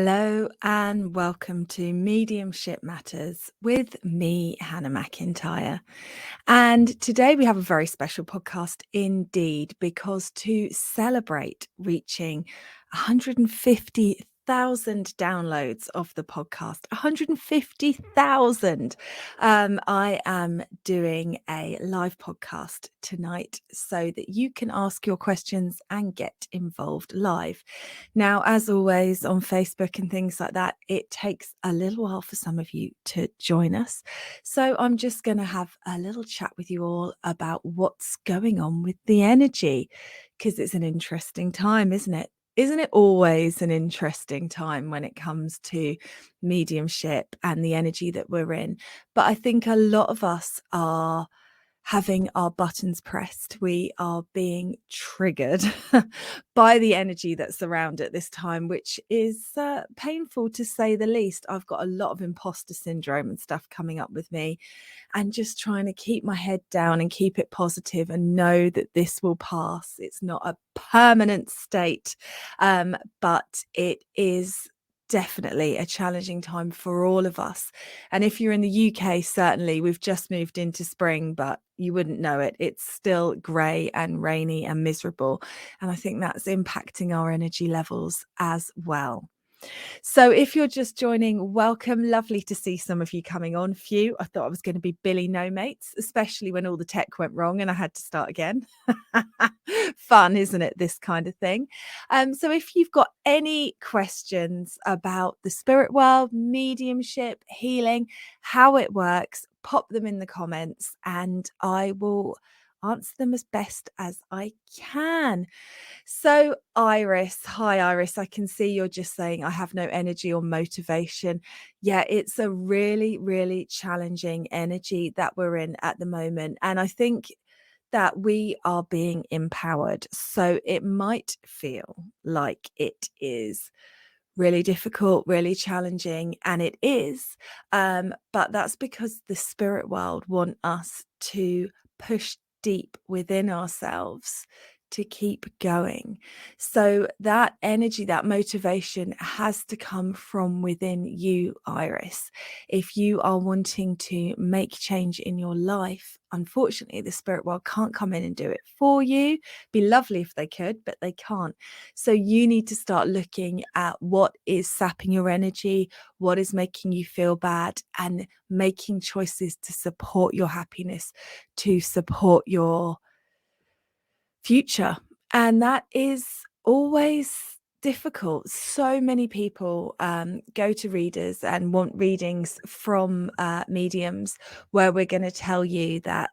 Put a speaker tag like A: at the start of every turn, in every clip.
A: Hello and welcome to Mediumship Matters with me, Hannah McIntyre. And today we have a very special podcast indeed, because to celebrate reaching 150,000 downloads of the podcast, 150,000, I am doing a live podcast tonight so that you can ask your questions and get involved live. Now, as always on Facebook and things like that, it takes a little while for some of you to join us. So I'm just going to have a little chat with you all about what's going on with the energy, because it's an interesting time, isn't it? Isn't it always an interesting time when it comes to mediumship and the energy that we're in? But I think a lot of us are having our buttons pressed. We are being triggered by the energy that's around at this time, which is painful to say the least. I've got a lot of imposter syndrome and stuff coming up with me, and just trying to keep my head down and keep it positive and know that this will pass. It's not a permanent state, but it is definitely a challenging time for all of us. And if you're in the UK, certainly we've just moved into spring, but you wouldn't know it. It's still grey and rainy and miserable. And I think that's impacting our energy levels as well. So if you're just joining, welcome. Lovely to see some of you coming on. Phew, I thought I was going to be Billy No Mates, especially when all the tech went wrong and I had to start again. Fun, isn't it? This kind of thing. So if you've got any questions about the spirit world, mediumship, healing, how it works, pop them in the comments and I will answer them as best as I can. So Iris, hi Iris, I can see you're just saying I have no energy or motivation. Yeah, it's a really, really challenging energy that we're in at the moment. And I think that we are being empowered. So it might feel like it is really difficult, really challenging, and it is. But that's because the spirit world want us to push deep within ourselves to keep going. So that energy, that motivation has to come from within you, Iris. If you are wanting to make change in your life, unfortunately, the spirit world can't come in and do it for you. Be lovely if they could, but they can't. So you need to start looking at what is sapping your energy, what is making you feel bad, and making choices to support your happiness, to support your future. And that is always difficult. So many people go to readers and want readings from mediums where we're going to tell you that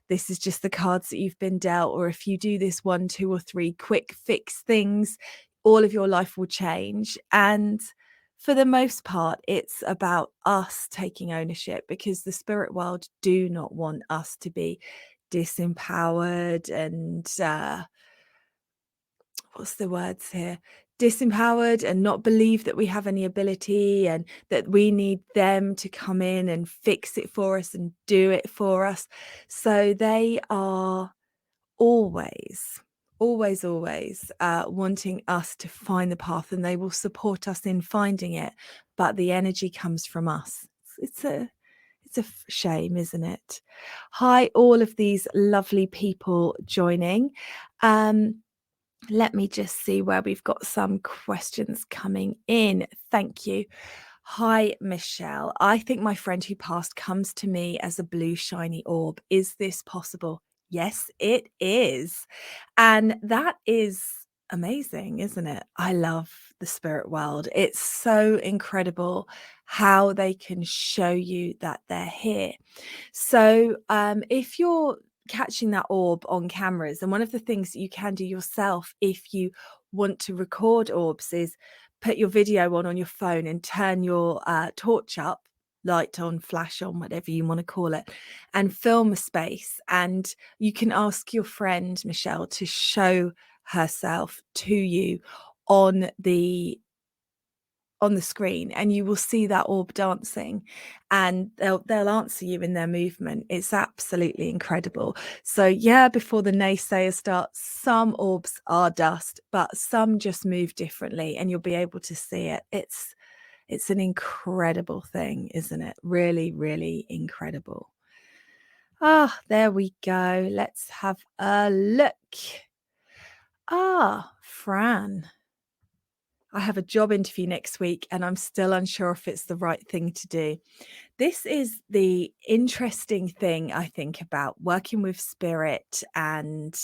A: this is just the cards that you've been dealt, or if you do this 1, 2, or 3 quick fix things, all of your life will change. And for the most part, it's about us taking ownership, because the spirit world do not want us to be disempowered and what's the words here? Disempowered and not believe that we have any ability and that we need them to come in and fix it for us and do it for us. So they are always, always wanting us to find the path, and they will support us in finding it. But the energy comes from us. It's a shame, isn't it? Hi, all of these lovely people joining. Let me just see where we've got some questions coming in. Thank you. Hi, Michelle. I think my friend who passed comes to me as a blue shiny orb. Is this possible? Yes, it is. And that is amazing, isn't it? I love the spirit world. It's so incredible how they can show you that they're here. So if you're catching that orb on cameras, and one of the things that you can do yourself if you want to record orbs is put your video on your phone and turn your torch up, light on, flash on, whatever you want to call it, and film a space. And you can ask your friend Michelle to show herself to you on the on the screen, and you will see that orb dancing, and they'll answer you in their movement. It's absolutely incredible. So yeah, before the naysayers start, some orbs are dust, but some just move differently, and you'll be able to see it. It's an incredible thing, isn't it? Really, really incredible. Ah, there we go. Let's have a look. Ah, Fran. I have a job interview next week and I'm still unsure if it's the right thing to do. This is the interesting thing, I think, about working with spirit and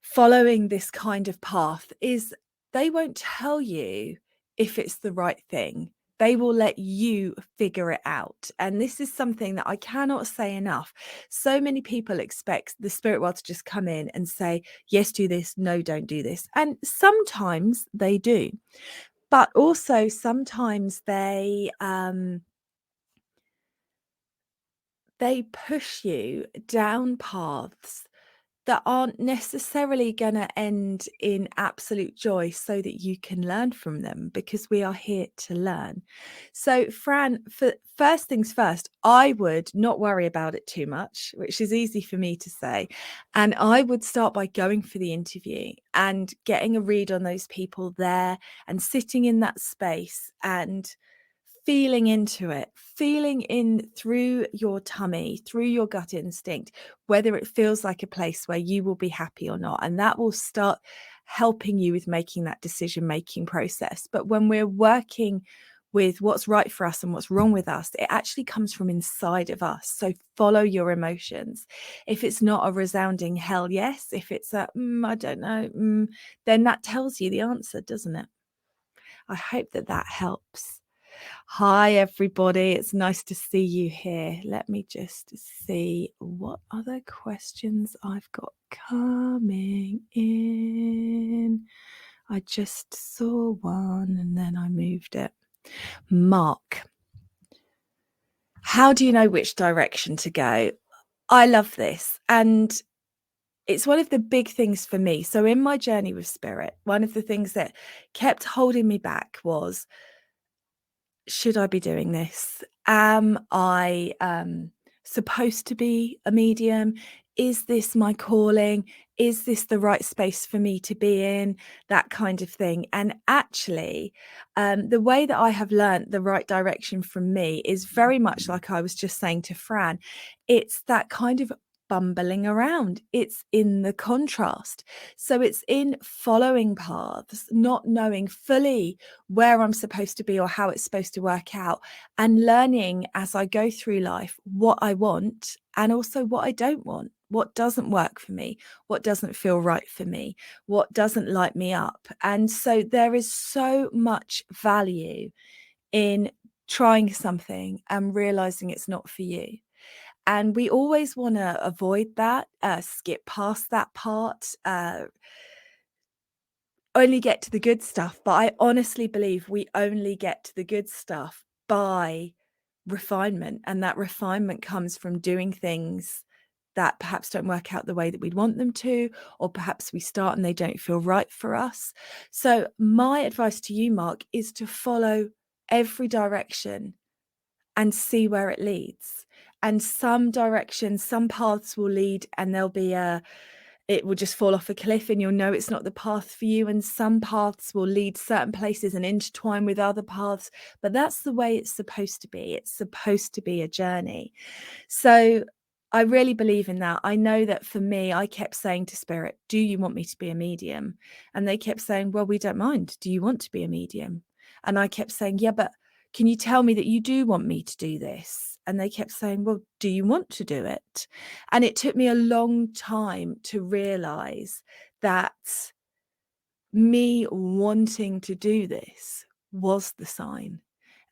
A: following this kind of path is they won't tell you if it's the right thing. They will let you figure it out. And this is something that I cannot say enough. So many people expect the spirit world to just come in and say, yes, do this, no, don't do this. And sometimes they do. But also sometimes they push you down paths that aren't necessarily going to end in absolute joy so that you can learn from them, because we are here to learn. So, Fran, for first things first, I would not worry about it too much, which is easy for me to say. And I would start by going for the interview and getting a read on those people there and sitting in that space and feeling into it, feeling in through your tummy, through your gut instinct, whether it feels like a place where you will be happy or not. And that will start helping you with making that decision-making process. But when we're working with what's right for us and what's wrong with us, it actually comes from inside of us. So follow your emotions. If it's not a resounding hell yes, if it's a I don't know, then that tells you the answer, doesn't it? I hope that that helps. Hi, everybody. It's nice to see you here. Let me just see what other questions I've got coming in. I just saw one and then I moved it. Mark, how do you know which direction to go? I love this. And it's one of the big things for me. So in my journey with spirit, one of the things that kept holding me back was, should I be doing this? Am I supposed to be a medium? Is this my calling? Is this the right space for me to be in? That kind of thing. And actually, the way that I have learned the right direction from me is very much like I was just saying to Fran. It's that kind of bumbling around. It's in the contrast. So it's in following paths, not knowing fully where I'm supposed to be or how it's supposed to work out, and learning as I go through life what I want and also what I don't want, what doesn't work for me, what doesn't feel right for me, what doesn't light me up. And so there is so much value in trying something and realizing it's not for you. And we always want to avoid that, skip past that part, only get to the good stuff. But I honestly believe we only get to the good stuff by refinement. And that refinement comes from doing things that perhaps don't work out the way that we'd want them to, or perhaps we start and they don't feel right for us. So my advice to you, Mark, is to follow every direction and see where it leads. And some directions, some paths will lead and there'll be it will just fall off a cliff and you'll know it's not the path for you. And some paths will lead certain places and intertwine with other paths. But that's the way it's supposed to be. It's supposed to be a journey. So I really believe in that. I know that for me, I kept saying to Spirit, do you want me to be a medium? And they kept saying, well, we don't mind. Do you want to be a medium? And I kept saying, yeah, but can you tell me that you do want me to do this? And they kept saying, well, do you want to do it? And it took me a long time to realize that me wanting to do this was the sign.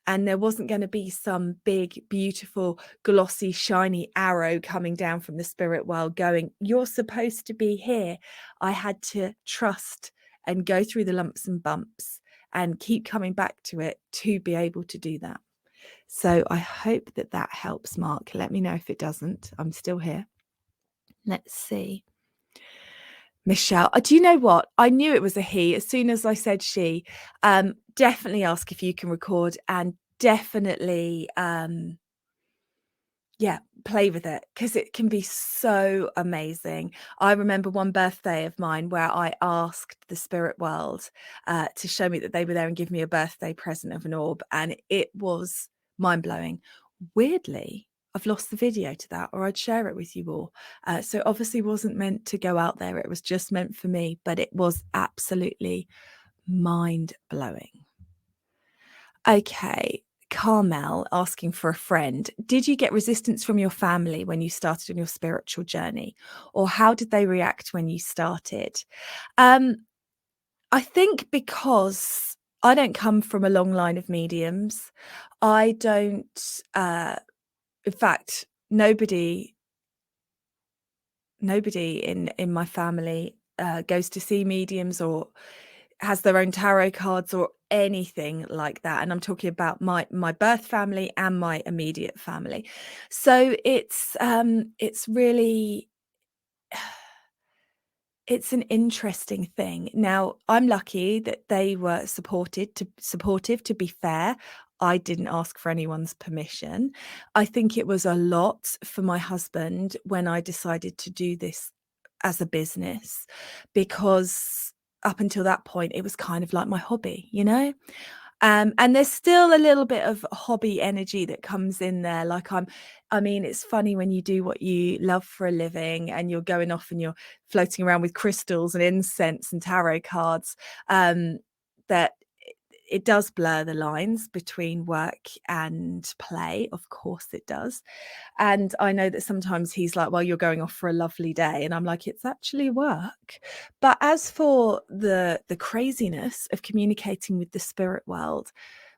A: And there wasn't going to be some big, beautiful, glossy, shiny arrow coming down from the spirit world going, you're supposed to be here. I had to trust and go through the lumps and bumps and keep coming back to it to be able to do that. So I hope that that helps, Mark. Let me know if it doesn't. I'm still here. Let's see. Michelle, do you know what? I knew it was a he as soon as I said she. definitely ask if you can record, and definitely yeah, play with it, because it can be so amazing. I remember one birthday of mine where I asked the spirit world to show me that they were there and give me a birthday present of an orb, and it was mind-blowing. Weirdly, I've lost the video to that, or I'd share it with you all. So obviously wasn't meant to go out there. It was just meant for me, but it was absolutely mind-blowing. Okay. Carmel asking for a friend. Did you get resistance from your family when you started on your spiritual journey? Or how did they react when you started? Um, I think because I don't come from a long line of mediums. I don't, in fact, nobody in my family goes to see mediums or has their own tarot cards or anything like that, and I'm talking about my birth family and my immediate family. So it's really it's an interesting thing. Now, I'm lucky that they were supportive, to be fair. I didn't ask for anyone's permission. I think it was a lot for my husband when I decided to do this as a business, because up until that point, it was kind of like my hobby, you know? And there's still a little bit of hobby energy that comes in there. Like I mean, it's funny when you do what you love for a living and you're going off and you're floating around with crystals and incense and tarot cards, that it does blur the lines between work and play. Of course it does. And I know that sometimes he's like, well, you're going off for a lovely day. And I'm like, it's actually work. But as for the craziness of communicating with the spirit world,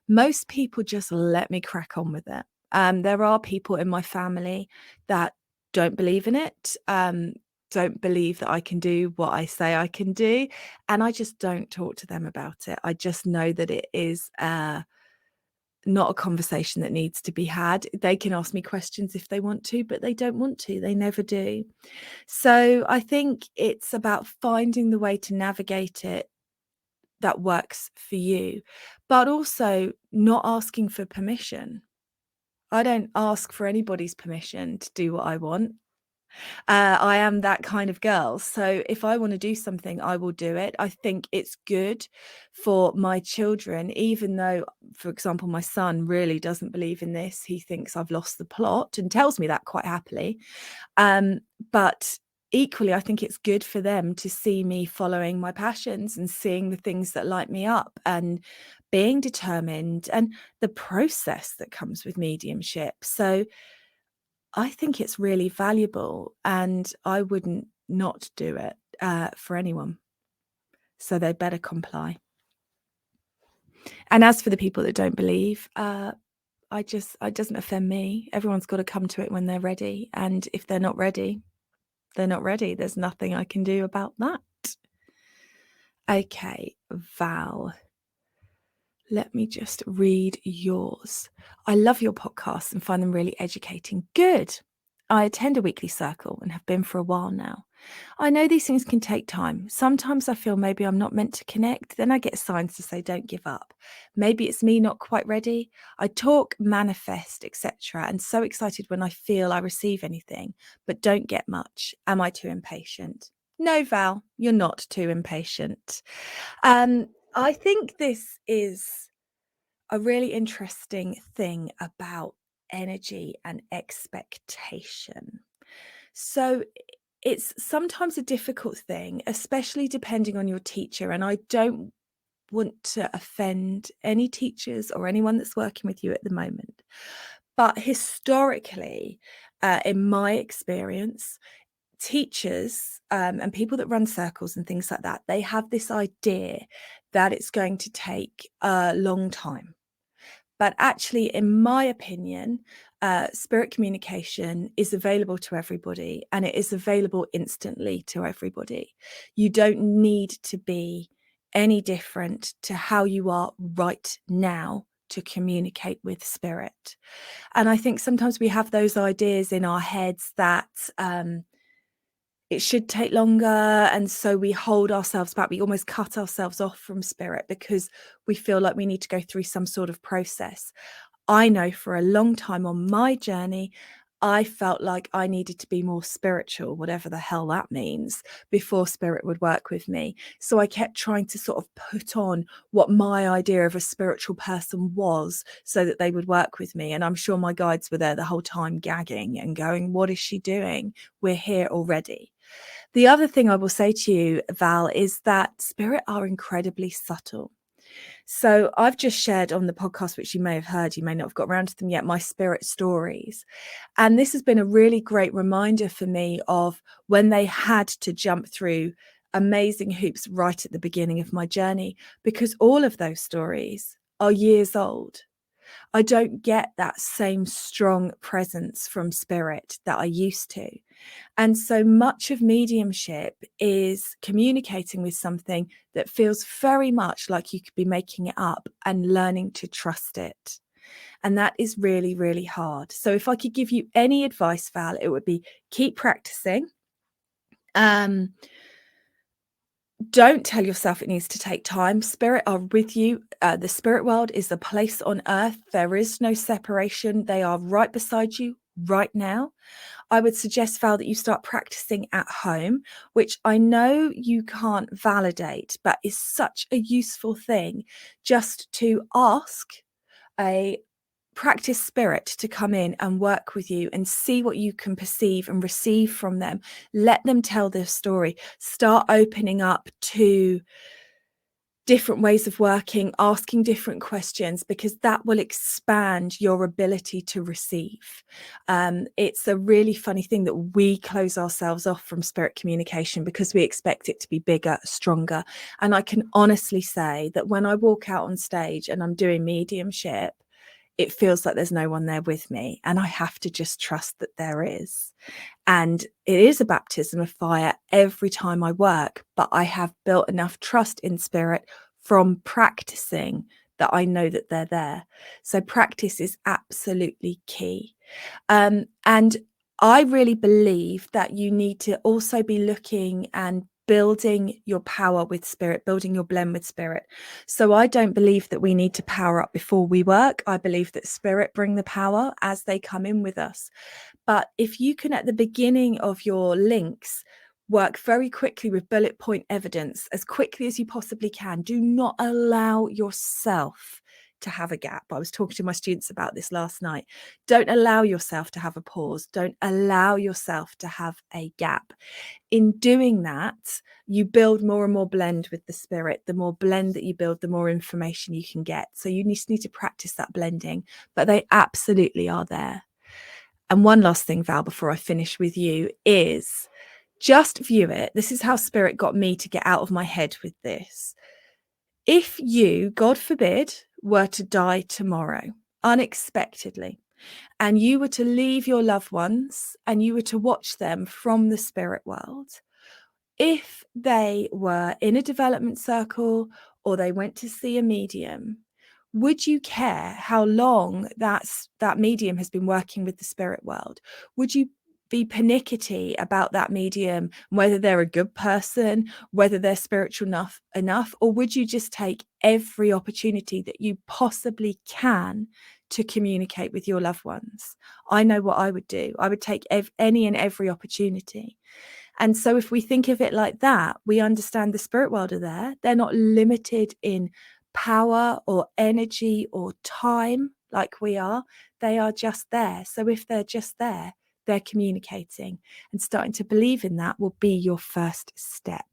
A: most people just let me crack on with it. There are people in my family that don't believe in it, don't believe that I can do what I say I can do. And I just don't talk to them about it. I just know that it is not a conversation that needs to be had. They can ask me questions if they want to, but they don't want to. They never do. So I think it's about finding the way to navigate it that works for you, but also not asking for permission. I don't ask for anybody's permission to do what I want. I am that kind of girl. So if I want to do something, I will do it. I think it's good for my children, even though, for example, my son really doesn't believe in this. He thinks I've lost the plot and tells me that quite happily. But equally, I think it's good for them to see me following my passions and seeing the things that light me up and being determined and the process that comes with mediumship. So I think it's really valuable, and I wouldn't not do it for anyone. So they better comply. And as for the people that don't believe, it doesn't offend me. Everyone's got to come to it when they're ready. And if they're not ready, they're not ready. There's nothing I can do about that. Okay, Val. Let me just read yours. I love your podcasts and find them really educating. Good. I attend a weekly circle and have been for a while now. I know these things can take time. Sometimes I feel maybe I'm not meant to connect. Then I get signs to say, don't give up. Maybe it's me not quite ready. I talk, manifest, etc. And so excited when I feel I receive anything, but don't get much. Am I too impatient? No, Val, you're not too impatient. I think this is a really interesting thing about energy and expectation. So it's sometimes a difficult thing, especially depending on your teacher. And I don't want to offend any teachers or anyone that's working with you at the moment. But historically, in my experience, teachers and people that run circles and things like that, they have this idea that it's going to take a long time. But actually, in my opinion, spirit communication is available to everybody, and it is available instantly to everybody. You don't need to be any different to how you are right now to communicate with spirit. And I think sometimes we have those ideas in our heads that it should take longer. And so we hold ourselves back. We almost cut ourselves off from spirit because we feel like we need to go through some sort of process. I know for a long time on my journey, I felt like I needed to be more spiritual, whatever the hell that means, before spirit would work with me. So I kept trying to sort of put on what my idea of a spiritual person was so that they would work with me. And I'm sure my guides were there the whole time gagging and going, what is she doing? We're here already. The other thing I will say to you, Val, is that spirit are incredibly subtle. So I've just shared on the podcast, which you may have heard, you may not have got around to them yet, my spirit stories. And this has been a really great reminder for me of when they had to jump through amazing hoops right at the beginning of my journey, because all of those stories are years old. I don't get that same strong presence from spirit that I used to. And so much of mediumship is communicating with something that feels very much like you could be making it up and learning to trust it. And that is really, really hard. So if I could give you any advice, Val, it would be keep practicing. Don't tell yourself it needs to take time. Spirit are with you. The spirit world is a place on earth. There is no separation. They are right beside you right now. I would suggest, Val, that you start practicing at home, which I know you can't validate, but is such a useful thing just to ask a practice spirit to come in and work with you and see what you can perceive and receive from them. Let them tell their story. Start opening up to different ways of working, asking different questions, because that will expand your ability to receive. It's a really funny thing that we close ourselves off from spirit communication because we expect it to be bigger, stronger. And I can honestly say that when I walk out on stage and I'm doing mediumship, it feels like there's no one there with me. And I have to just trust that there is. And it is a baptism of fire every time I work, but I have built enough trust in spirit from practicing that I know that they're there. So practice is absolutely key. And I really believe that you need to also be looking and building your power with spirit, building your blend with spirit. So I don't believe that we need to power up before we work. I believe that spirit bring the power as they come in with us. But if you can, at the beginning of your links, work very quickly with bullet point evidence as quickly as you possibly can. Do not allow yourself to have a gap. I was talking to my students about this last night. Don't allow yourself to have a pause. Don't allow yourself to have a gap. In doing that, you build more and more blend with the spirit. The more blend that you build, the more information you can get. So you just need to practice that blending, but they absolutely are there. And one last thing, Val, before I finish with you, is just view it. This is how spirit got me to get out of my head with this. If you, God forbid, were to die tomorrow unexpectedly, and you were to leave your loved ones and you were to watch them from the spirit world, if they were in a development circle or they went to see a medium, would you care how long that medium has been working with the spirit world? Would you be pernickety about that medium, whether they're a good person, whether they're spiritual enough, or would you just take every opportunity that you possibly can to communicate with your loved ones? I know what I would do. I would take any and every opportunity. And so if we think of it like that, we understand the spirit world are there. They're not limited in power or energy or time like we are. They are just there. So if they're just there, they're communicating, and starting to believe in that will be your first step.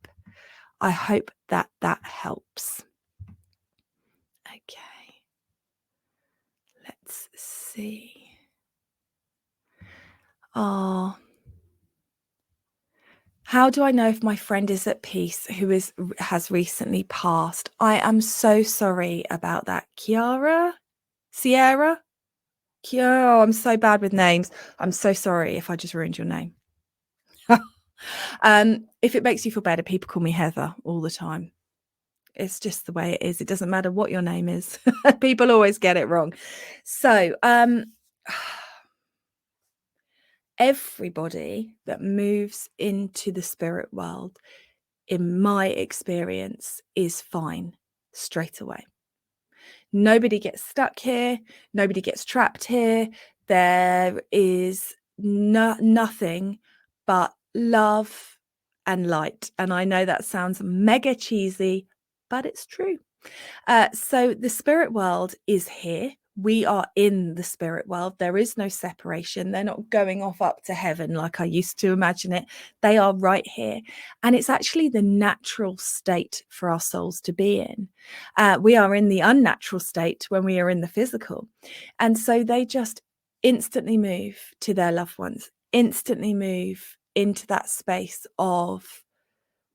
A: I hope that helps. Okay. Let's see. Oh, how do I know if my friend is at peace who has recently passed? I am so sorry about that. Sierra? Kiara, oh, I'm so bad with names. I'm so sorry if I just ruined your name. If it makes you feel better, people call me Heather all the time. It's just the way it is. It doesn't matter what your name is. People always get it wrong. So, everybody that moves into the spirit world, in my experience, is fine straight away. Nobody gets stuck here. Nobody gets trapped here. There is nothing but love and light. And I know that sounds mega cheesy, but it's true. So the spirit world is here. We are in the spirit world. There is no separation. They're not going off up to heaven like I used to imagine it. They are right here. And it's actually the natural state for our souls to be in. We are in the unnatural state when we are in the physical. And so they just instantly move to their loved ones, instantly move into that space of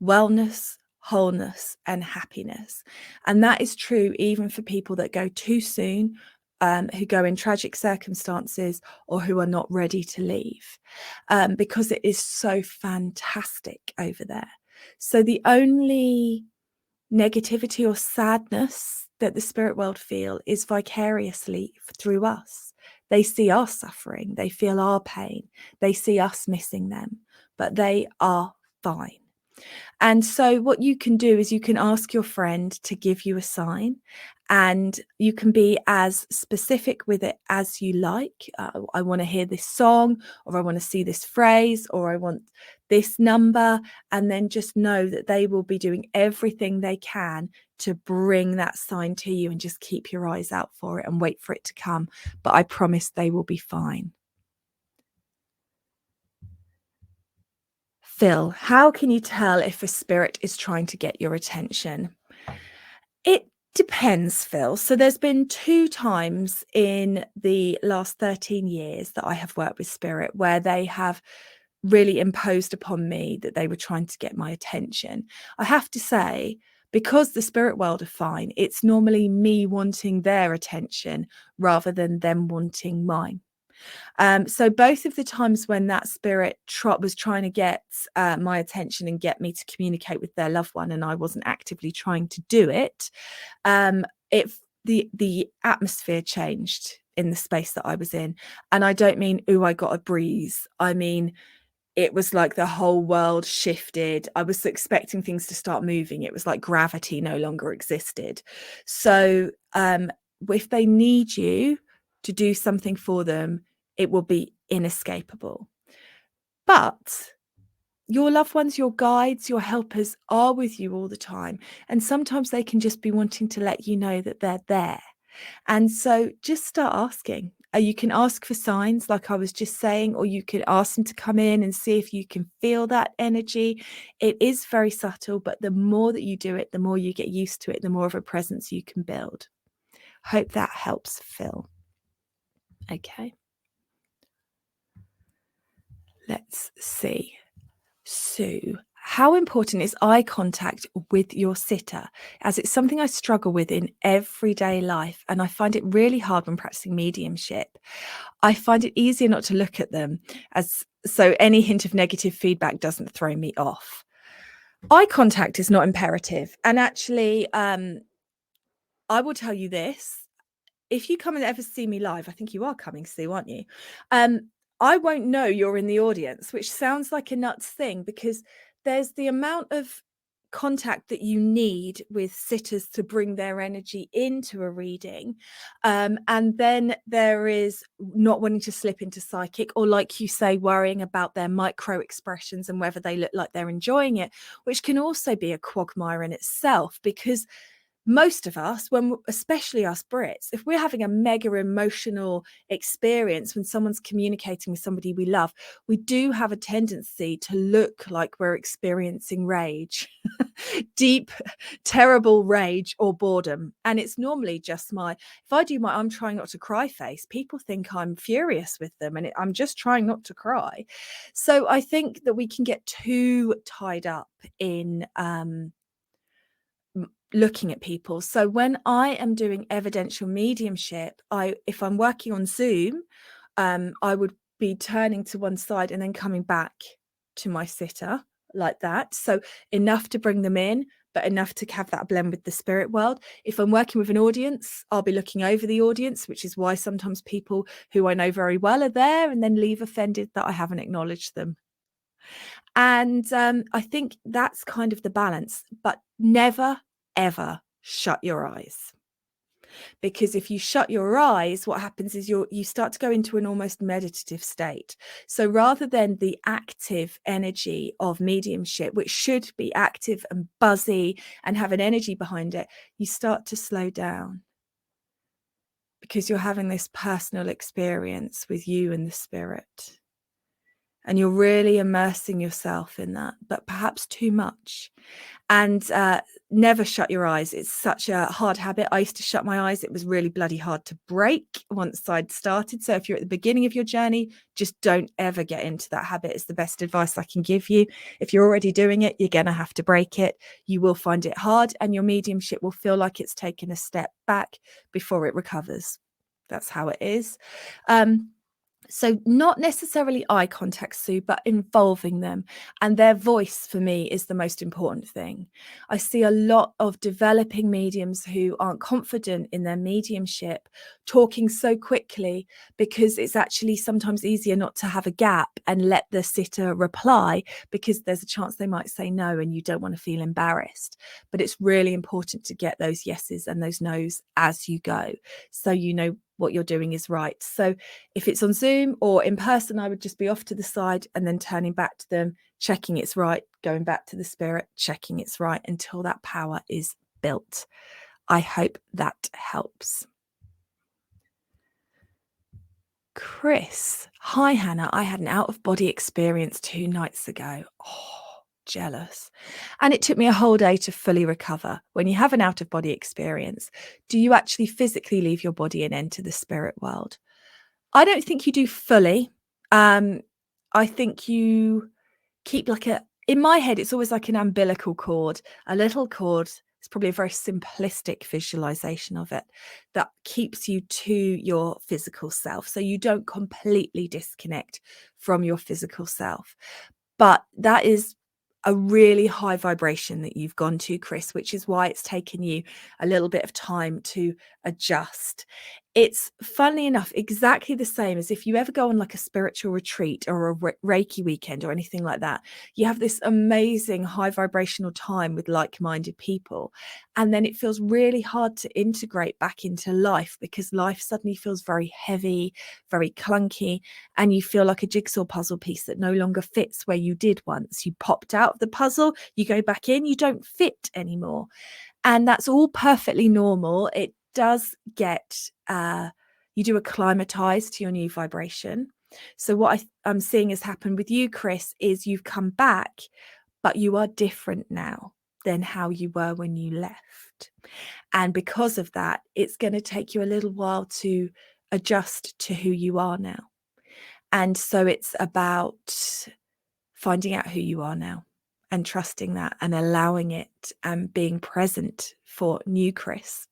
A: wellness, wholeness, and happiness. And that is true even for people that go too soon, who go in tragic circumstances, or who are not ready to leave, because it is so fantastic over there. So the only negativity or sadness that the spirit world feel is vicariously through us. They see our suffering, they feel our pain, they see us missing them, but they are fine. And so what you can do is you can ask your friend to give you a sign, and you can be as specific with it as you like. I want to hear this song, or I want to see this phrase, or I want this number. And then just know that they will be doing everything they can to bring that sign to you, and just keep your eyes out for it and wait for it to come. But I promise they will be fine. Phil, how can you tell if a spirit is trying to get your attention? It depends, Phil. So there's been 2 times in the last 13 years that I have worked with spirit where they have really imposed upon me that they were trying to get my attention. I have to say, because the spirit world are fine, it's normally me wanting their attention rather than them wanting mine. So both of the times when that spirit was trying to get my attention and get me to communicate with their loved one, and I wasn't actively trying to do it, the atmosphere changed in the space that I was in. And I don't mean, ooh, I got a breeze. I mean, it was like the whole world shifted. I was expecting things to start moving. It was like gravity no longer existed. So if they need you to do something for them, it will be inescapable. But your loved ones, your guides, your helpers are with you all the time. And sometimes they can just be wanting to let you know that they're there. And so just start asking. You can ask for signs, like I was just saying, or you could ask them to come in and see if you can feel that energy. It is very subtle, but the more that you do it, the more you get used to it, the more of a presence you can build. Hope that helps, Phil. Okay. Let's see. Sue, how important is eye contact with your sitter? As it's something I struggle with in everyday life, and I find it really hard when practicing mediumship. I find it easier not to look at them, so any hint of negative feedback doesn't throw me off. Eye contact is not imperative. And actually, I will tell you this. If you come and ever see me live, I think you are coming, Sue, aren't you? I won't know you're in the audience, which sounds like a nuts thing, because there's the amount of contact that you need with sitters to bring their energy into a reading. And then there is not wanting to slip into psychic, or like you say, worrying about their micro expressions and whether they look like they're enjoying it, which can also be a quagmire in itself, because most of us, especially us Brits, if we're having a mega emotional experience when someone's communicating with somebody we love, we do have a tendency to look like we're experiencing rage, deep, terrible rage or boredom. And it's normally just if I do my I'm trying not to cry face, people think I'm furious with them, and I'm just trying not to cry. So I think that we can get too tied up in looking at people. So when I am doing evidential mediumship, if I'm working on Zoom, I would be turning to one side and then coming back to my sitter like that. So enough to bring them in, but enough to have that blend with the spirit world. If I'm working with an audience, I'll be looking over the audience, which is why sometimes people who I know very well are there and then leave offended that I haven't acknowledged them. And I think that's kind of the balance, but never, ever shut your eyes. Because if you shut your eyes, what happens is you start to go into an almost meditative state. So rather than the active energy of mediumship, which should be active and buzzy and have an energy behind it, you start to slow down because you're having this personal experience with you and the spirit. And you're really immersing yourself in that, but perhaps too much. And never shut your eyes. It's such a hard habit. I used to shut my eyes. It was really bloody hard to break once I'd started. So if you're at the beginning of your journey, just don't ever get into that habit. It's the best advice I can give you. If you're already doing it, you're going to have to break it. You will find it hard and your mediumship will feel like it's taken a step back before it recovers. That's how it is. So not necessarily eye contact, Sue, but involving them. And their voice for me is the most important thing. I see a lot of developing mediums who aren't confident in their mediumship talking so quickly because it's actually sometimes easier not to have a gap and let the sitter reply because there's a chance they might say no and you don't want to feel embarrassed. But it's really important to get those yeses and those nos as you go, so you know what you're doing is right. So if it's on Zoom or in person, I would just be off to the side and then turning back to them, checking it's right, going back to the spirit, checking it's right until that power is built. I hope that helps. Chris, hi Hannah, I had an out-of-body experience 2 nights ago. Oh, jealous. And it took me a whole day to fully recover. When you have an out-of-body experience, do you actually physically leave your body and enter the spirit world? I don't think you do fully. I think you keep in my head, it's always like an umbilical cord, a little cord. It's probably a very simplistic visualization of it that keeps you to your physical self. So you don't completely disconnect from your physical self. But that is a really high vibration that you've gone to, Chris, which is why it's taken you a little bit of time to adjust. It's, funnily enough, exactly the same as if you ever go on like a spiritual retreat or a Reiki weekend or anything like that. You have this amazing high vibrational time with like-minded people. And then it feels really hard to integrate back into life because life suddenly feels very heavy, very clunky, and you feel like a jigsaw puzzle piece that no longer fits where you did once. You popped out of the puzzle, you go back in, you don't fit anymore. And that's all perfectly normal. It does get, you do acclimatize to your new vibration. So what I'm seeing has happened with you, Chris, is you've come back, but you are different now than how you were when you left. And because of that, it's going to take you a little while to adjust to who you are now. And so it's about finding out who you are now and trusting that and allowing it and being present for new Chris.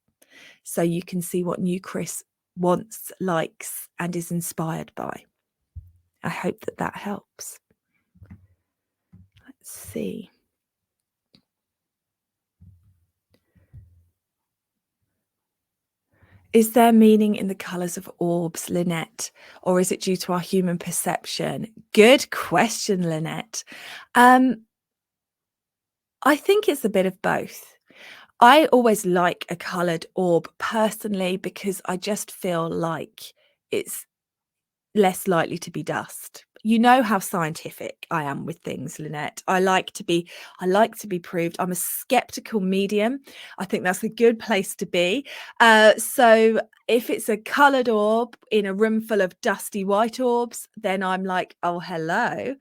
A: So you can see what new Chris wants, likes, and is inspired by. I hope that that helps. Let's see. Is there meaning in the colours of orbs, Lynette, or is it due to our human perception? Good question, Lynette. I think it's a bit of both. I always like a coloured orb personally because I just feel like it's less likely to be dust. You know how scientific I am with things, Lynette. I like to be proved. I'm a skeptical medium. I think that's a good place to be. So if it's a coloured orb in a room full of dusty white orbs, then I'm like, oh, hello.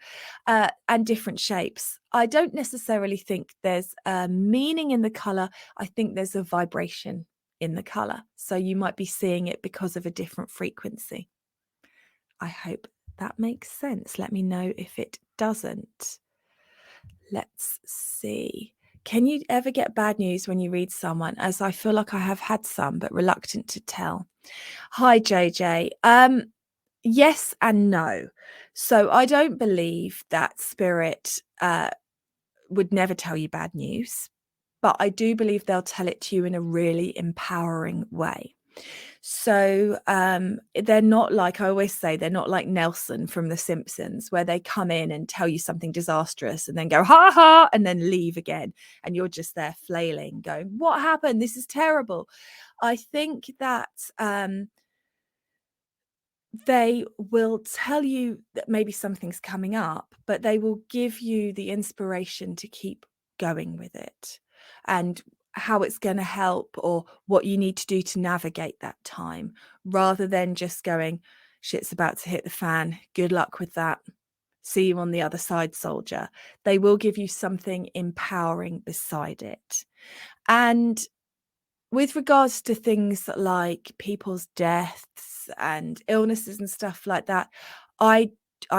A: And different shapes. I don't necessarily think there's a meaning in the colour. I think there's a vibration in the colour. So you might be seeing it because of a different frequency. I hope that makes sense. Let me know if it doesn't. Let's see. Can you ever get bad news when you read someone? As I feel like I have had some, but reluctant to tell. Hi, JJ. Yes and no. So I don't believe that spirit would never tell you bad news. but I do believe they'll tell it to you in a really empowering way. So they're not like, I always say, they're not like Nelson from The Simpsons, where they come in and tell you something disastrous and then go, ha ha, and then leave again. And you're just there flailing, going, what happened? This is terrible. I think that they will tell you that maybe something's coming up, but they will give you the inspiration to keep going with it and how it's going to help or what you need to do to navigate that time, rather than just going, shit's about to hit the fan. Good luck with that. See you on the other side, soldier. They will give you something empowering beside it. And with regards to things like people's deaths and illnesses and stuff like that, I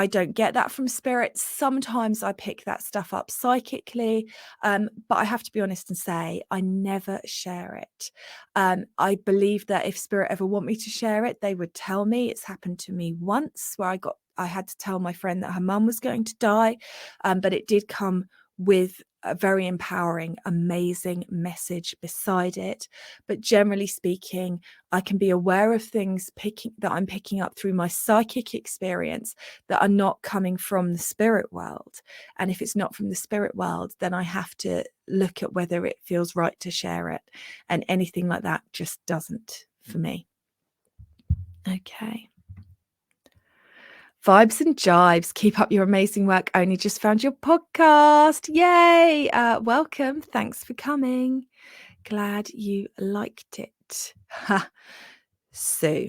A: don't get that from spirit. Sometimes I pick that stuff up psychically, but I have to be honest and say I never share it. I believe that if spirit ever want me to share it, they would tell me. It's happened to me once where I had to tell my friend that her mum was going to die, but it did come with a very empowering, amazing message beside it. But generally speaking, I can be aware of things that I'm picking up through my psychic experience that are not coming from the spirit world. And if it's not from the spirit world, then I have to look at whether it feels right to share it. And anything like that just doesn't for me. Okay. Vibes and Jibes, keep up your amazing work. Only just found your podcast. Yay! Welcome. Thanks for coming. Glad you liked it. Sue,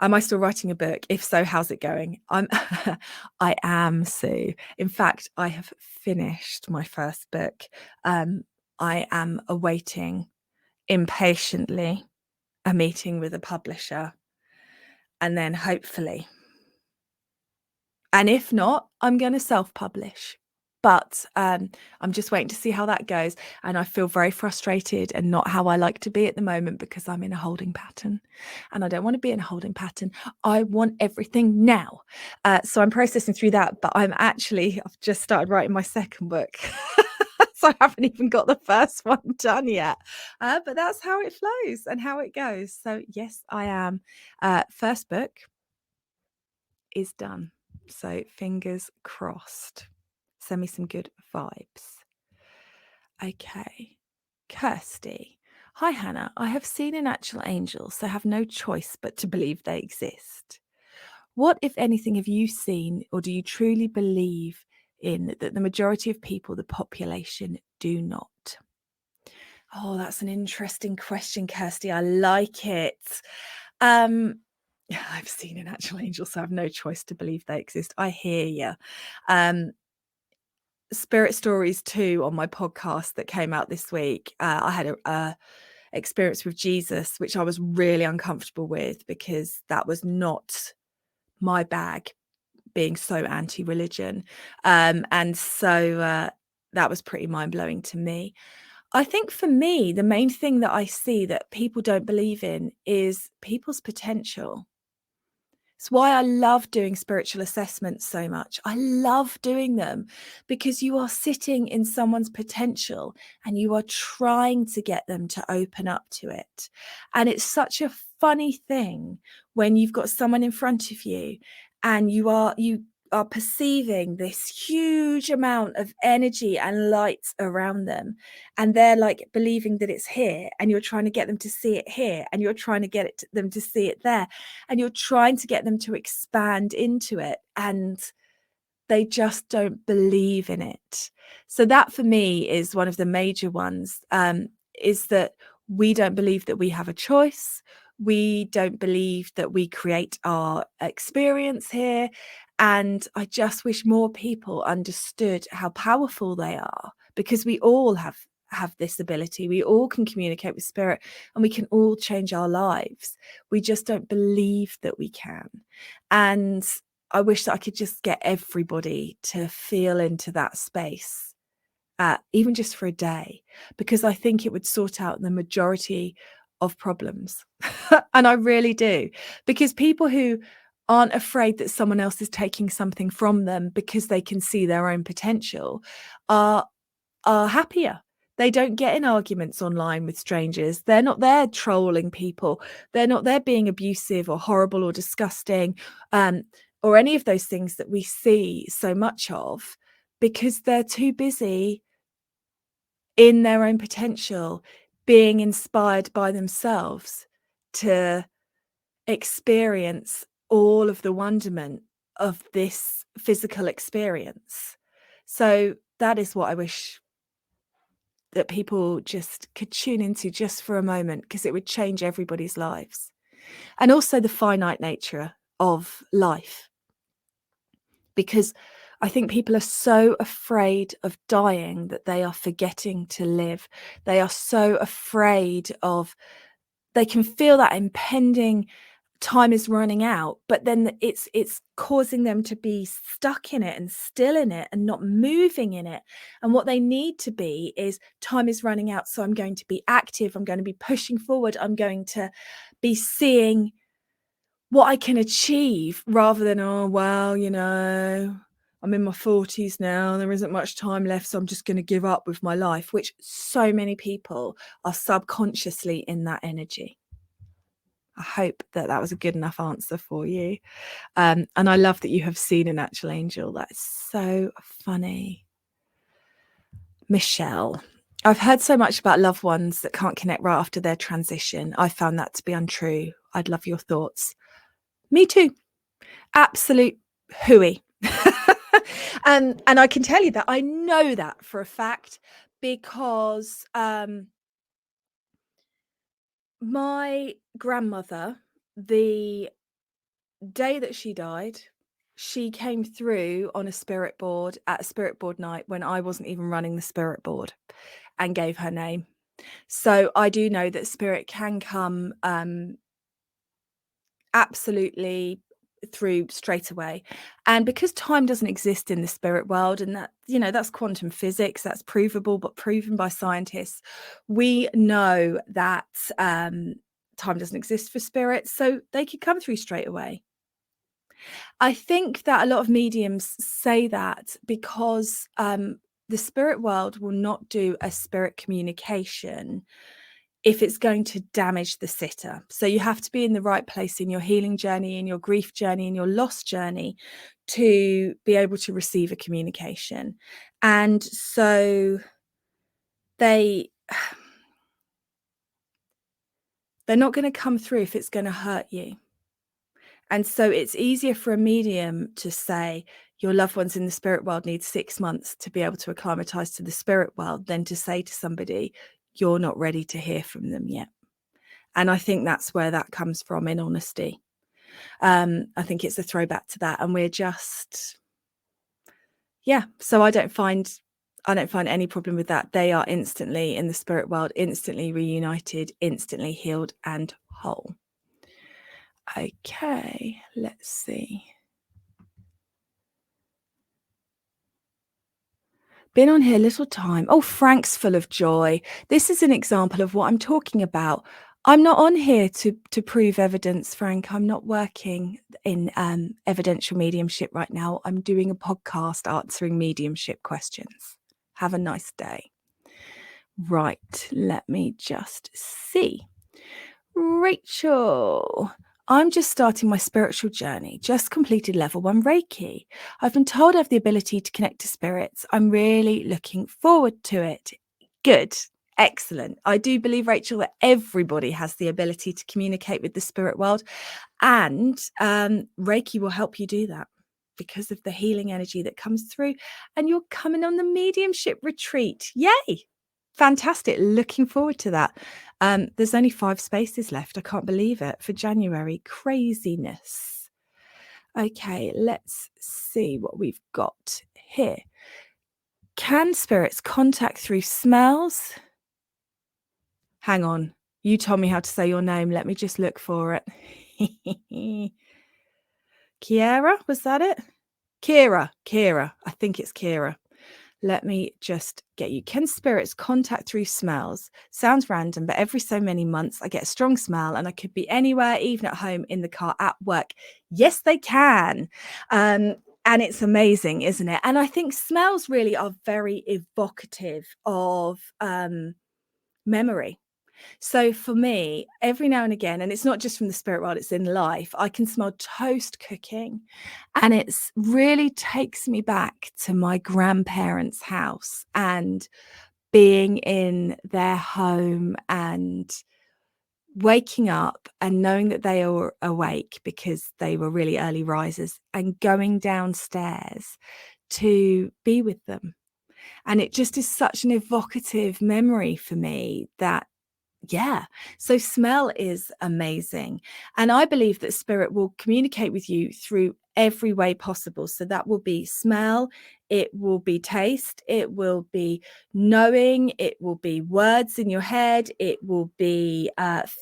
A: am I still writing a book? If so, how's it going? I am, Sue. In fact, I have finished my first book. I am awaiting impatiently a meeting with a publisher, and then hopefully. And if not, I'm going to self-publish. But I'm just waiting to see how that goes. And I feel very frustrated and not how I like to be at the moment, because I'm in a holding pattern. And I don't want to be in a holding pattern. I want everything now. So I'm processing through that. But I've just started writing my second book. So I haven't even got the first one done yet. But that's how it flows and how it goes. So yes, I am. First book is done. So fingers crossed. Send me some good vibes. Okay. Kirsty. Hi, Hannah. I have seen an actual angel, so have no choice but to believe they exist. What, if anything, have you seen, or do you truly believe in that the majority of people, the population, do not? Oh, that's an interesting question, Kirsty. I like it. Yeah, I've seen an actual angel, so I have no choice to believe they exist. I hear you. Spirit Stories 2 on my podcast that came out this week. I had a experience with Jesus, which I was really uncomfortable with, because that was not my bag, being so anti-religion. And so that was pretty mind-blowing to me. I think for me, the main thing that I see that people don't believe in is people's potential. It's why I love doing spiritual assessments so much. I love doing them because you are sitting in someone's potential and you are trying to get them to open up to it. And it's such a funny thing when you've got someone in front of you and you are perceiving this huge amount of energy and light around them, and they're like believing that it's here, and you're trying to get them to see it here, and you're trying to get them to see it there, and you're trying to get them to expand into it, and they just don't believe in it. So that for me is one of the major ones, is that we don't believe that we have a choice. We don't believe that we create our experience here. And I just wish more people understood how powerful they are, because we all have this ability. We all can communicate with spirit, and we can all change our lives. We just don't believe that we can. And I wish that I could just get everybody to feel into that space, even just for a day, because I think it would sort out the majority of problems. And I really do, because people who aren't afraid that someone else is taking something from them because they can see their own potential are happier. They don't get in arguments online with strangers. They're not there trolling people. They're not there being abusive or horrible or disgusting, or any of those things that we see so much of, because they're too busy in their own potential, being inspired by themselves to experience all of the wonderment of this physical experience. So that is what I wish that people just could tune into just for a moment, because it would change everybody's lives. And also the finite nature of life, because I think people are so afraid of dying that they are forgetting to live. They are so afraid of, they can feel that impending time is running out, but then it's causing them to be stuck in it and still in it and not moving in it. And what they need to be is, time is running out, so I'm going to be active, I'm going to be pushing forward, I'm going to be seeing what I can achieve, rather than, oh well, I'm in my 40s now, there isn't much time left, so I'm just going to give up with my life, which so many people are subconsciously in that energy. I hope that that was a good enough answer for you. And I love that you have seen an actual angel. That's so funny. Michelle, I've heard so much about loved ones that can't connect right after their transition. I found that to be untrue. I'd love your thoughts. Me too. Absolute hooey. And I can tell you that I know that for a fact, because my grandmother, the day that she died, she came through on a spirit board at a spirit board night when I wasn't even running the spirit board, and gave her name. So I do know that spirit can come absolutely through straight away. And because time doesn't exist in the spirit world, and that, that's quantum physics, that's provable, but proven by scientists, we know that time doesn't exist for spirits, so they could come through straight away. I think that a lot of mediums say that because the spirit world will not do a spirit communication if it's going to damage the sitter. So you have to be in the right place in your healing journey, in your grief journey, in your loss journey, to be able to receive a communication. And so they're not going to come through if it's going to hurt you. And so it's easier for a medium to say your loved ones in the spirit world need 6 months to be able to acclimatize to the spirit world, than to say to somebody, you're not ready to hear from them yet. And I think that's where that comes from, in honesty. I think it's a throwback to that. And we're just, so I don't find any problem with that. They are instantly in the spirit world, instantly reunited, instantly healed and whole. Okay, let's see. Been on here a little time. Oh, Frank's full of joy. This is an example of what I'm talking about. I'm not on here to prove evidence, Frank. I'm not working in evidential mediumship right now. I'm doing a podcast answering mediumship questions. Have a nice day. Right, let me just see. Rachel, I'm just starting my spiritual journey, just completed level 1 Reiki. I've been told I have the ability to connect to spirits. I'm really looking forward to it. Good. Excellent. I do believe, Rachel, that everybody has the ability to communicate with the spirit world, and Reiki will help you do that because of the healing energy that comes through. And you're coming on the mediumship retreat. Yay. Fantastic. Looking forward to that. There's only 5 spaces left. I can't believe it, for January. Craziness. Okay, let's see what we've got here. Can spirits contact through smells? Hang on. You told me how to say your name. Let me just look for it. Kiera, was that it? Kira. I think it's Kira. Let me just get you. Can spirits contact through smells? Sounds random, but every so many months I get a strong smell, and I could be anywhere, even at home, in the car, at work. Yes, they can. And And it's amazing, isn't it? And I think smells really are very evocative of memory. So for me, every now and again, and it's not just from the spirit world, it's in life, I can smell toast cooking, and it's really takes me back to my grandparents' house and being in their home and waking up and knowing that they are awake because they were really early risers and going downstairs to be with them. And it just is such an evocative memory for me that, yeah. So smell is amazing. And I believe that spirit will communicate with you through every way possible. So that will be smell, it will be taste, it will be knowing, it will be words in your head, it will be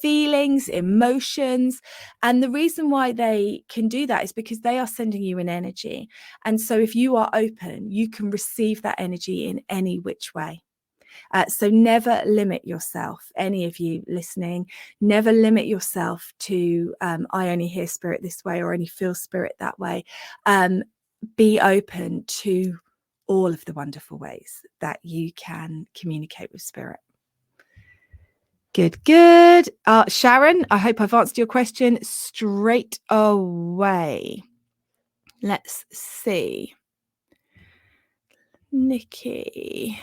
A: feelings, emotions. And the reason why they can do that is because they are sending you an energy. And so if you are open, you can receive that energy in any which way. So never limit yourself, any of you listening, never limit yourself to, I only hear spirit this way or only feel spirit that way. Be open to all of the wonderful ways that you can communicate with spirit. Good, good. Sharon, I hope I've answered your question straight away. Let's see. Nikki.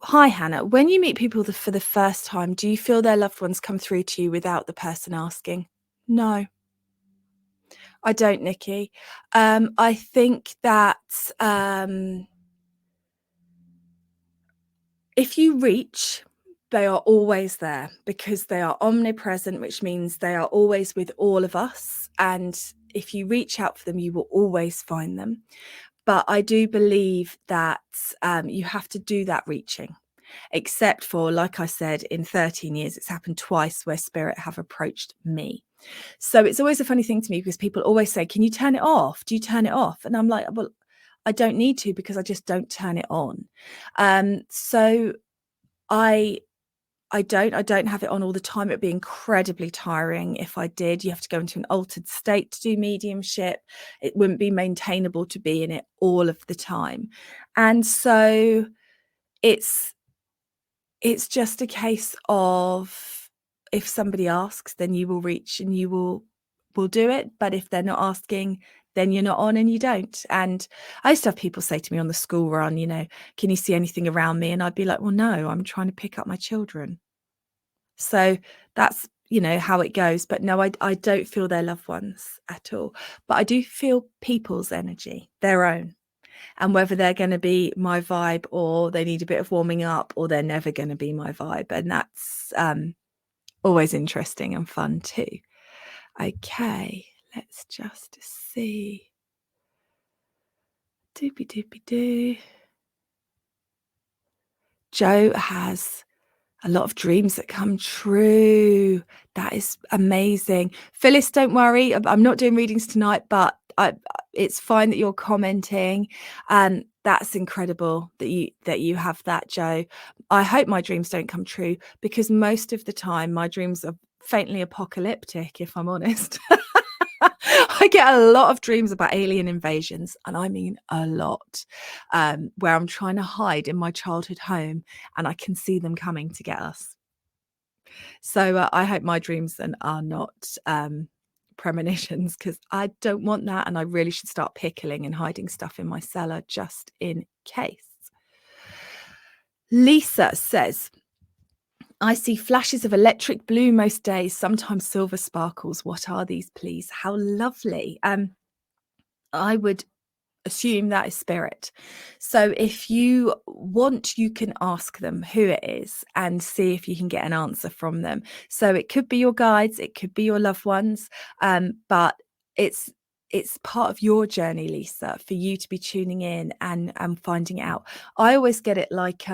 A: Hi, Hannah. When you meet people for the first time, do you feel their loved ones come through to you without the person asking? No, I don't, Nikki. I think that if you reach, they are always there because they are omnipresent, which means they are always with all of us. And if you reach out for them, you will always find them. But I do believe that you have to do that reaching. Except for, like I said, in 13 years, it's happened twice where spirit have approached me. So it's always a funny thing to me because people always say, can you turn it off? Do you turn it off? And I'm like, well, I don't need to because I just don't turn it on. So I don't have it on all the time. It'd be incredibly tiring if I did. You have to go into an altered state to do mediumship. It wouldn't be maintainable to be in it all of the time. And so it's just a case of if somebody asks, then you will reach and you will do it. But if they're not asking, then you're not on and you don't. And I used to have people say to me on the school run, can you see anything around me? And I'd be like, well, no, I'm trying to pick up my children. So that's, how it goes. But no, I don't feel their loved ones at all. But I do feel people's energy, their own. And whether they're going to be my vibe or they need a bit of warming up or they're never going to be my vibe. And that's always interesting and fun too. Okay, let's just see. Doopy doopy doo. Joe has a lot of dreams that come true. That is amazing. Phyllis, don't worry. I'm not doing readings tonight, but it's fine that you're commenting. And that's incredible that you have that, Joe. I hope my dreams don't come true because most of the time my dreams are faintly apocalyptic, if I'm honest. I get a lot of dreams about alien invasions, and I mean a lot, where I'm trying to hide in my childhood home and I can see them coming to get us. So I hope my dreams are not premonitions because I don't want that, and I really should start pickling and hiding stuff in my cellar just in case. Lisa says, I see flashes of electric blue most days, sometimes silver sparkles. What are these, please? How lovely. I would assume that is spirit. So if you want, you can ask them who it is and see if you can get an answer from them. So it could be your guides, it could be your loved ones, but it's part of your journey, Lisa, for you to be tuning in and finding out. I always get it like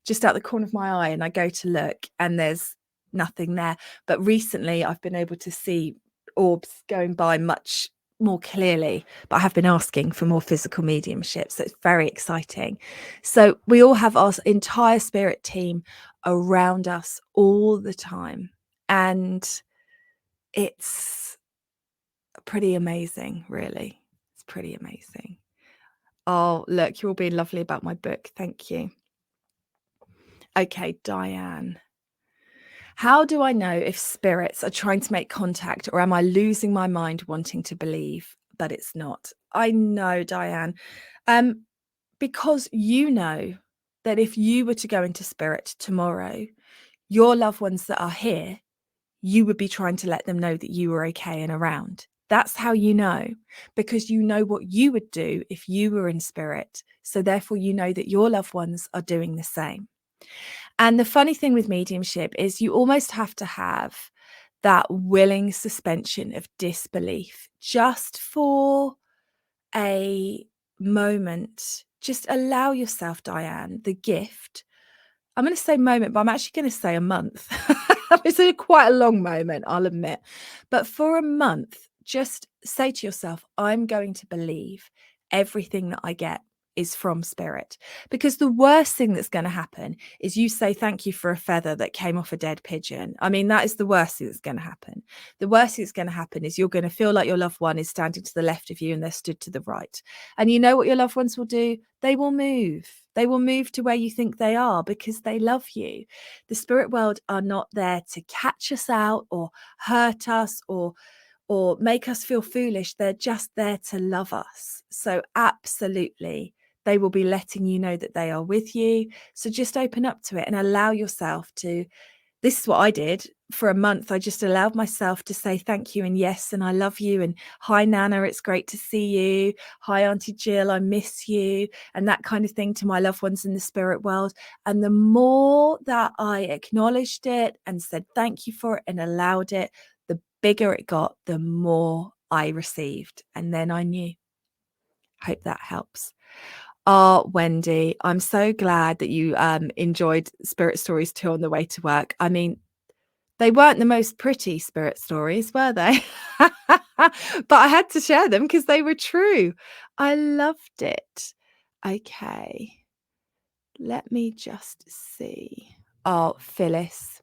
A: just out the corner of my eye and I go to look and there's nothing there. But recently I've been able to see orbs going by much more clearly, but I have been asking for more physical mediumship, so it's very exciting. So we all have our entire spirit team around us all the time, and it's pretty amazing, really. It's pretty amazing. Oh, look, you're all being lovely about my book. Thank you. Okay, Diane. How do I know if spirits are trying to make contact, or am I losing my mind wanting to believe, but it's not? I know, Diane. Because you know that if you were to go into spirit tomorrow, your loved ones that are here, you would be trying to let them know that you were okay and around. That's how you know, because you know what you would do if you were in spirit. So therefore, you know that your loved ones are doing the same. And the funny thing with mediumship is you almost have to have that willing suspension of disbelief just for a moment. Just allow yourself, Diane, the gift. I'm going to say moment, but I'm actually going to say a month. It's quite a long moment, I'll admit. But for a month, just say to yourself, I'm going to believe everything that I get is from spirit. Because the worst thing that's going to happen is you say thank you for a feather that came off a dead pigeon. I mean, that is the worst thing that's going to happen. The worst thing that's going to happen is you're going to feel like your loved one is standing to the left of you and they're stood to the right. And you know what your loved ones will do? They will move. They will move to where you think they are because they love you. The spirit world are not there to catch us out or hurt us or make us feel foolish. They're just there to love us. So absolutely, they will be letting you know that they are with you. So just open up to it and allow yourself to. This is what I did for a month. I just allowed myself to say thank you and yes, and I love you. And hi, Nana, it's great to see you. Hi, Auntie Jill, I miss you. And that kind of thing to my loved ones in the spirit world. And the more that I acknowledged it and said thank you for it and allowed it, the bigger it got, the more I received. And then I knew. Hope that helps. Oh, Wendy, I'm so glad that you enjoyed Spirit Stories too on the way to work. I mean, they weren't the most pretty spirit stories, were they? But I had to share them because they were true. I loved it. Okay. Let me just see. Oh, Phyllis.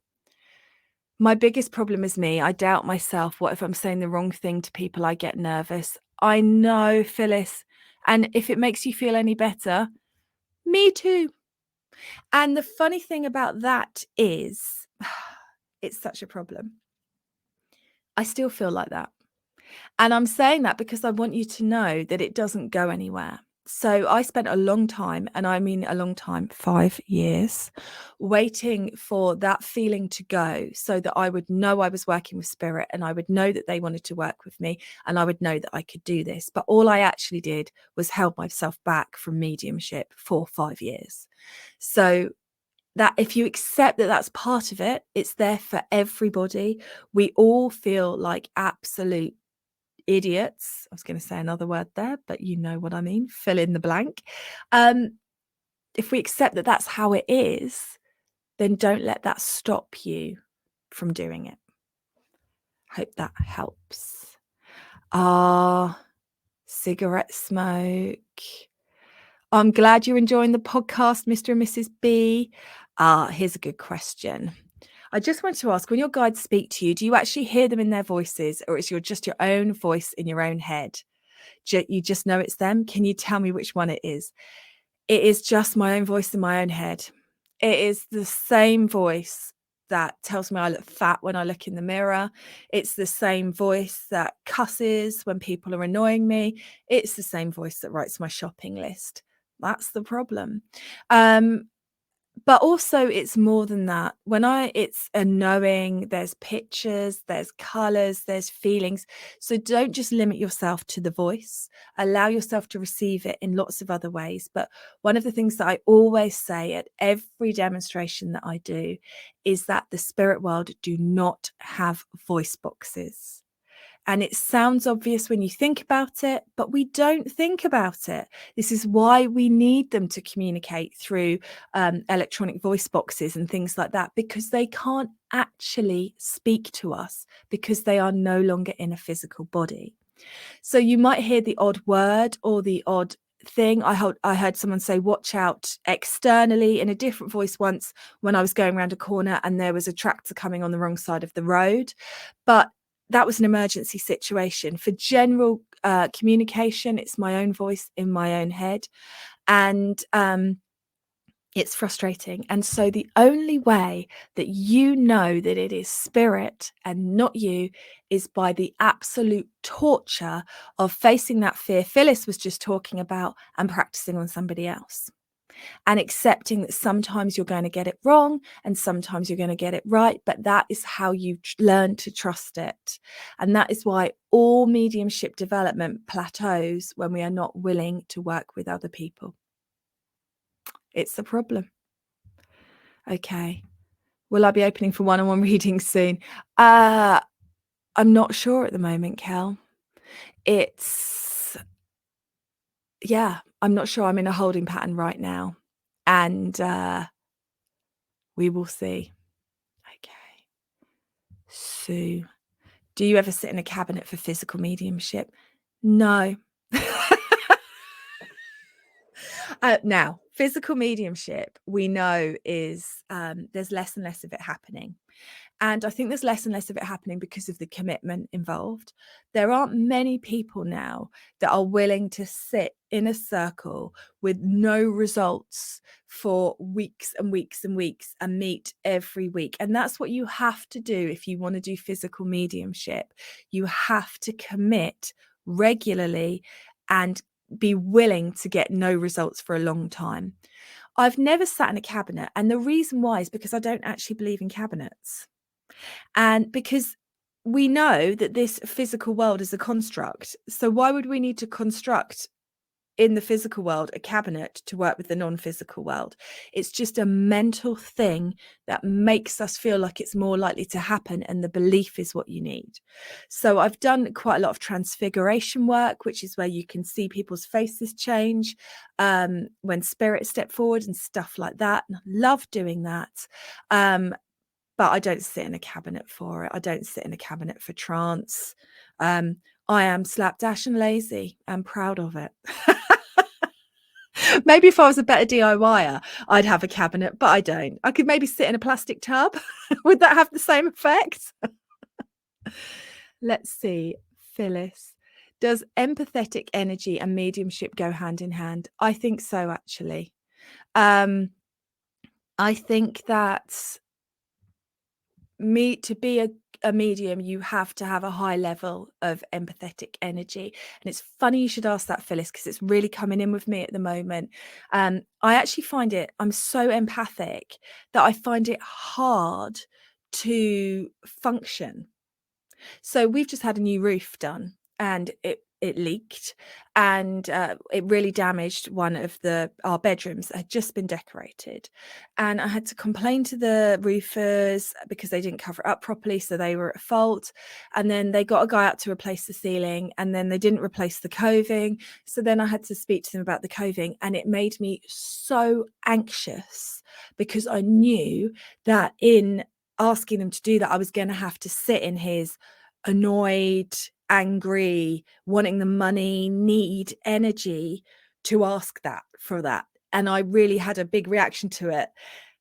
A: My biggest problem is me. I doubt myself. What if I'm saying the wrong thing to people? I get nervous. I know, Phyllis. And if it makes you feel any better, me too. And the funny thing about that is, it's such a problem. I still feel like that. And I'm saying that because I want you to know that it doesn't go anywhere. So I spent a long time, and I mean a long time, 5 years, waiting for that feeling to go so that I would know I was working with spirit and I would know that they wanted to work with me and I would know that I could do this. But all I actually did was held myself back from mediumship for 5 years. So that if you accept that that's part of it, it's there for everybody. We all feel like absolute idiots. I was going to say another word there, but you know what I mean. Fill in the blank. If we accept that that's how it is, then don't let that stop you from doing it. Hope that helps. Cigarette smoke. I'm glad you're enjoying the podcast, Mr. and Mrs. B. Here's a good question. I just want to ask, when your guides speak to you, do you actually hear them in their voices, or is it just your own voice in your own head? You just know it's them? Can you tell me which one it is? It is just my own voice in my own head. It is the same voice that tells me I look fat when I look in the mirror. It's the same voice that cusses when people are annoying me. It's the same voice that writes my shopping list. That's the problem. But also it's more than that. It's a knowing, there's pictures, there's colors, there's feelings. So don't just limit yourself to the voice. Allow yourself to receive it in lots of other ways. But one of the things that I always say at every demonstration that I do is that the spirit world do not have voice boxes. And it sounds obvious when you think about it, but we don't think about it. This is why we need them to communicate through electronic voice boxes and things like that, because they can't actually speak to us because they are no longer in a physical body. So you might hear the odd word or the odd thing. I heard someone say, watch out externally in a different voice once when I was going around a corner and there was a tractor coming on the wrong side of the road. But that was an emergency situation. For general communication, it's my own voice in my own head. And it's frustrating. And so the only way that you know that it is spirit and not you is by the absolute torture of facing that fear Phyllis was just talking about and practicing on somebody else. And accepting that sometimes you're going to get it wrong and sometimes you're going to get it right, but that is how you learn to trust it. And that is why all mediumship development plateaus when we are not willing to work with other people. It's a problem. Okay. Will I be opening for one-on-one readings soon? I'm not sure at the moment, Kel. I'm not sure. I'm in a holding pattern right now. And we will see. Okay. Sue, do you ever sit in a cabinet for physical mediumship? No. Now, physical mediumship, we know is there's less and less of it happening. And I think there's less and less of it happening because of the commitment involved. There aren't many people now that are willing to sit in a circle with no results for weeks and weeks and weeks and meet every week. And that's what you have to do if you want to do physical mediumship. You have to commit regularly and be willing to get no results for a long time. I've never sat in a cabinet, and the reason why is because I don't actually believe in cabinets. And because we know that this physical world is a construct. So why would we need to construct in the physical world a cabinet to work with the non-physical world? It's just a mental thing that makes us feel like it's more likely to happen, and the belief is what you need. So I've done quite a lot of transfiguration work, which is where you can see people's faces change when spirits step forward and stuff like that. And I love doing that. But I don't sit in a cabinet for it. I don't sit in a cabinet for trance. I am slapdash and lazy. I'm proud of it. Maybe if I was a better DIYer, I'd have a cabinet, but I don't. I could maybe sit in a plastic tub. Would that have the same effect? Let's see. Phyllis, does empathetic energy and mediumship go hand in hand? I think so, actually. I think that to be a medium, you have to have a high level of empathetic energy. And it's funny you should ask that, Phyllis, because it's really coming in with me at the moment. I actually find I'm so empathic that I find it hard to function. So we've just had a new roof done, and it leaked, and it really damaged one of our bedrooms that had just been decorated. And I had to complain to the roofers because they didn't cover it up properly, so they were at fault. And then they got a guy out to replace the ceiling, and then they didn't replace the coving. So then I had to speak to them about the coving, and it made me so anxious because I knew that in asking them to do that, I was going to have to sit in his annoyed, angry, wanting the money, need energy to ask for that. And I really had a big reaction to it.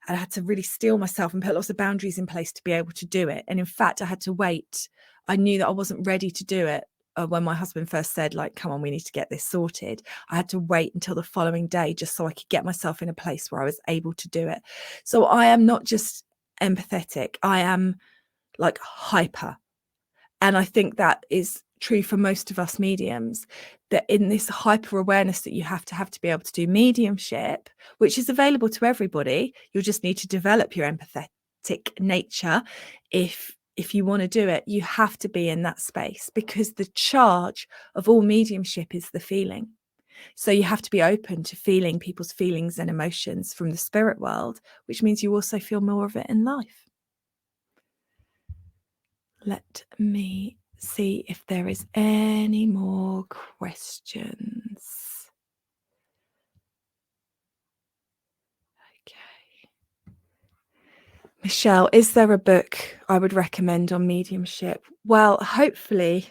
A: I had to really steel myself and put lots of boundaries in place to be able to do it. And in fact, I had to wait. I knew that I wasn't ready to do it. When my husband first said, like, come on, we need to get this sorted, I had to wait until the following day just so I could get myself in a place where I was able to do it. So I am not just empathetic, I am like hyper. And I think that is true for most of us mediums, that in this hyper awareness that you have to be able to do mediumship, which is available to everybody, you'll just need to develop your empathetic nature. If you want to do it, you have to be in that space, because the charge of all mediumship is the feeling. So you have to be open to feeling people's feelings and emotions from the spirit world, which means you also feel more of it in life. Let me see if there is any more questions. Okay. Michelle, is there a book I would recommend on mediumship? Well, hopefully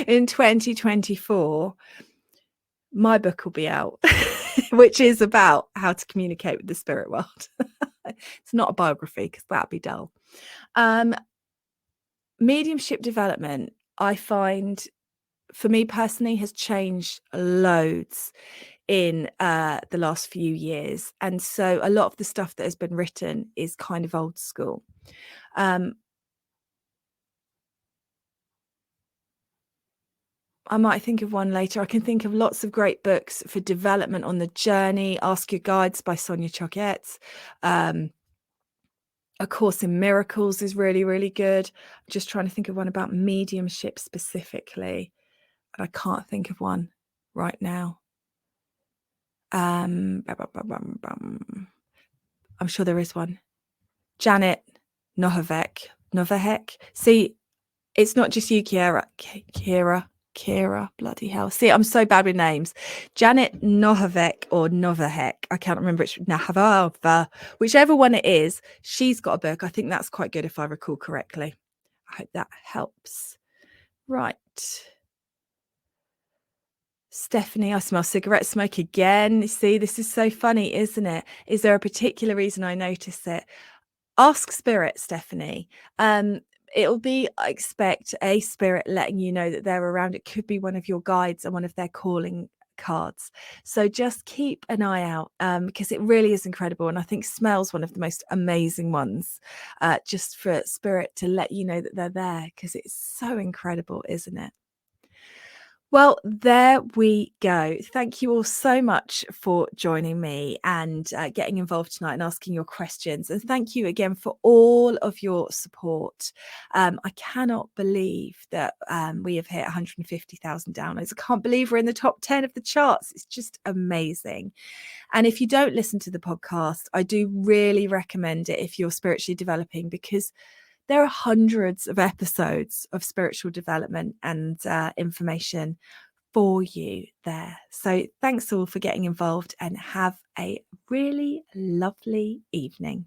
A: in 2024, my book will be out, which is about how to communicate with the spirit world. It's not a biography because that'd be dull. mediumship development, I find, for me personally, has changed loads in the last few years. And so a lot of the stuff that has been written is kind of old school. I might think of one later. I can think of lots of great books for development on the journey. Ask Your Guides by Sonia Choquette. A Course in Miracles is really, really good. I'm just trying to think of one about mediumship specifically. And I can't think of one right now. I'm sure there is one. Janet Novahek. See, it's not just you, Kira, bloody hell. See, I'm so bad with names. Janet Nohavec or Novahek. I can't remember which. Nahava, whichever one it is, she's got a book. I think that's quite good if I recall correctly. I hope that helps. Right. Stephanie, I smell cigarette smoke again. See, this is so funny, isn't it? Is there a particular reason I notice it? Ask spirit, Stephanie. It'll be, I expect, a spirit letting you know that they're around. It could be one of your guides and one of their calling cards. So just keep an eye out, because it really is incredible. And I think smell's one of the most amazing ones, just for spirit to let you know that they're there, because it's so incredible, isn't it? Well, there we go. Thank you all so much for joining me and getting involved tonight and asking your questions. And thank you again for all of your support. I cannot believe that we have hit 150,000 downloads. I can't believe we're in the top 10 of the charts. It's just amazing. And if you don't listen to the podcast, I do really recommend it if you're spiritually developing, because there are hundreds of episodes of spiritual development and information for you there. So thanks all for getting involved and have a really lovely evening.